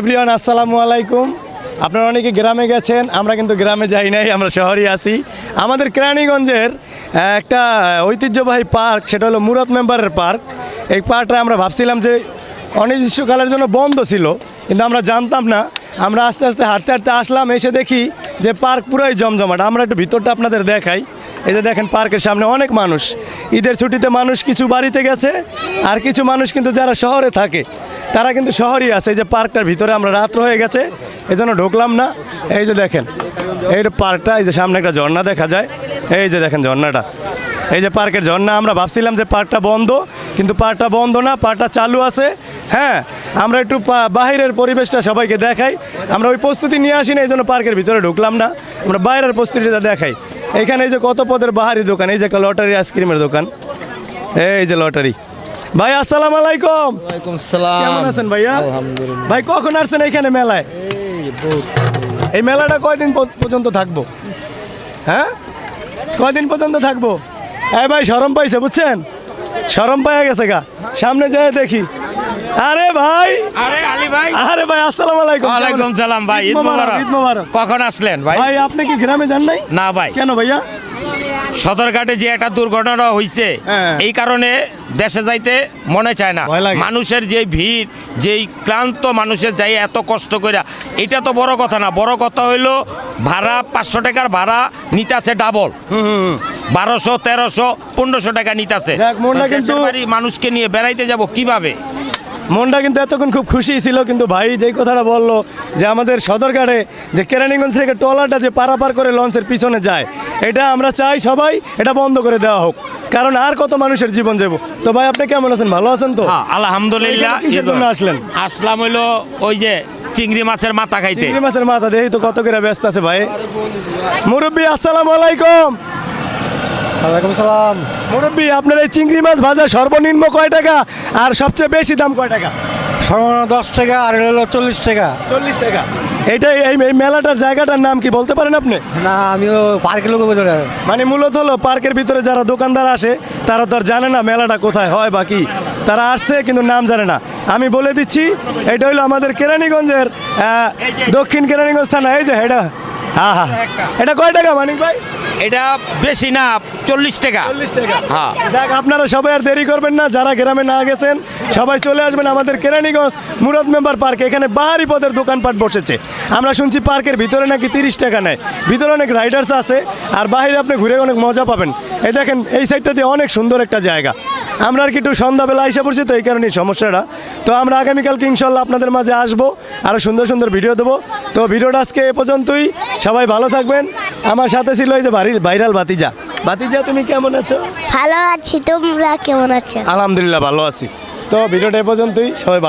Everyone আসসালামু আলাইকুম। আপনারা অনেকে গ্রামে গেছেন, আমরা কিন্তু গ্রামে যাই নাই, আমরা শহরে আছি। আমাদের কেরানীগঞ্জের একটা ঐতিহ্যবাহী পার্ক, সেটা হলো মুরাদ মেম্বারের পার্ক। এই পার্কটা আমরা ভাবছিলাম যে অনির্দিষ্টকালের জন্য বন্ধ ছিল, কিন্তু আমরা জানতাম না। আমরা আস্তে আস্তে হাঁটতে হাঁটতে আসলাম, এসে দেখি যে পার্ক পুরাই জমজমাট। আমরা একটু ভিতরটা আপনাদের দেখাই। এই যে দেখেন, পার্কের সামনে অনেক মানুষ। ঈদের ছুটিতে মানুষ কিছু বাড়িতে গেছে, আর কিছু মানুষ কিন্তু যারা শহরে থাকে তারা কিন্তু শহরই আছে। এই যে পার্কটার ভিতরে আমরা রাত্র হয়ে গেছে, এই জন্য ঢুকলাম না। এই যে দেখেন, এই পার্কটা, এই যে সামনে একটা ঝর্ণা দেখা যায়। এই যে দেখেন ঝর্ণাটা, এই যে পার্কের ঝর্ণা। আমরা ভাবছিলাম যে পার্কটা বন্ধ, কিন্তু পার্কটা বন্ধ না, পার্কটা চালু আছে। হ্যাঁ, আমরা একটু বাইরের পরিবেশটা সবাইকে দেখাই। আমরা ওই প্রস্তুতি নিয়ে আসি না, এই জন্য পার্কের ভিতরে ঢুকলাম না, আমরা বাইরের প্রস্তুতিটা দেখাই। এখানে এই যে কত পদের বাহারি দোকান, এই যে একটা লটারি আইসক্রিমের দোকান, এই যে লটারি। ভাই আসসালামু আলাইকুম। ওয়ালাইকুম আসসালাম। কেমন আছেন ভাইয়া? আলহামদুলিল্লাহ। ভাই কখন আসছেন এখানে মেলায়? এই মেলাটা কয়দিন পর্যন্ত থাকবো? হ্যাঁ, কয়দিন পর্যন্ত থাকবো? এই ভাই শরম পাইছে, বুঝছেন, শরম পাইয়া গেছে গা। সামনে যায় দেখি। আরে ভাই, আরে আলী ভাই, আরে ভাই আসসালামু আলাইকুম। ওয়ালাইকুম সালাম ভাই। ঈদ মোবারক, ঈদ মোবারক। কখন আসলেন ভাই? ভাই আপনি কি গ্রামে যান নাই? না ভাই, কেন ভাইয়া? সদরঘাটে যে একটা দুর্ঘটনা হয়েছে, হ্যাঁ। এই কারণে দেশে যাইতে মনে চায় না। ভয় লাগে। মানুষের যে ভিড়, যেই ক্লান্ত মানুষের যাই এত কষ্ট করে, এটা তো বড় কথা না। বড় কথা হইলো ভাড়া 500 টাকার ভাড়া নিতাছে ডাবল, 1200, 1300, 1500 টাকা নিতাছে। দেখ, মনটা কিন্তু- দেশের বাড়ি মানুষকে নিয়ে বেড়াইতে যাব কিভাবে? মনটা কিন্তু এতক্ষণ খুব খুশি ছিল, কিন্তু ভাই যেই কথাটা বললো যে আমাদের সদরঘাটে যে কেরানীগঞ্জ থেকে ট্রলারটা যে পারাপার করে লঞ্চের পিছনে যায়, এটা আমরা চাই সবাই এটা বন্ধ করে দেওয়া হোক, কারণ আর কত মানুষের জীবন যাবো। তো ভাই আপনি কেমন আছেন? ভালো আছেন তো? হ্যাঁ, আলহামদুলিল্লাহ। এখানে কিসের জন্য আসলেন? আসলাম হইলো ওই যে চিংড়ি মাছের মাথা খাইতে। চিংড়ি মাছের মাথা দেখি তো কত করে ব্যস্ত আছে ভাই। মুরব্বী আসসালামু আলাইকুম। ওয়ালাইকুম সালাম। মুরব্বী আপনার এই চিংড়ি মাছ ভাজা সর্বনিম্ন কয় টাকা, আর সবচেয়ে বেশি দাম কয় টাকা? সর্বনিম্ন 10 টাকা, আর হলো 40 টাকা। 40 টাকা। এইটা এই মেলাটার জায়গাটার নাম কি বলতে পারেন আপনি? না, আমিও পার্কের লোক ভিতরে। মানে মূলত হলো পার্কের ভিতরে যারা দোকানদার আসে তারা তো আর জানে না মেলাটা কোথায় হয় বা কি। তারা আসছে কিন্তু নাম জানে না। আমি বলে দিচ্ছি, এটা হলো আমাদের কেরানীগঞ্জের দক্ষিণ কেরানীগঞ্জ থানা। এই যে এটা, হ্যাঁ হ্যাঁ, এটা কয় টাকা মানিক ভাই? এটা বেশি না, 40 টাকা। 40 টাকা। হ্যাঁ। দেখ, আপনারা সবাই আর দেরি করবেন না, যারা গ্রামে না গেছেন সবাই চলে আসবেন আমাদের কেরানীগঞ্জ মুরাদ মেম্বার পার্কে। এখানে বাহারি পদের দোকানপাট বসেছে। আমরা শুনছি পার্কের ভিতরে নাকি 30 টাকা নেয়। ভিতরে অনেক রাইডার্স আছে, আর বাইরে আপনি ঘুরে অনেক মজা পাবেন। এই দেখেন, এই সাইডটা দিয়ে অনেক সুন্দর একটা জায়গা। আমরা আর কি একটু সন্ধ্যাবেলা এসে পড়ছি, তো এই কারণেই সমস্যাটা। তো আমরা আগামীকালকে ইনশাল্লাহ আপনাদের মাঝে আসবো, আরও সুন্দর সুন্দর ভিডিও দেবো। তো ভিডিওটা আজকে এ পর্যন্তই। সবাই ভালো থাকবেন। আমার সাথে ছিল এই যে ভাইরাল ভাতিজা। ভাতিজা তুমি কেমন আছো? ভালো আছি, তোমরা কেমন আছো? আলহামদুলিল্লাহ ভালো আছি। তো ভিডিওটা এ পর্যন্তই, সবাই ভালো।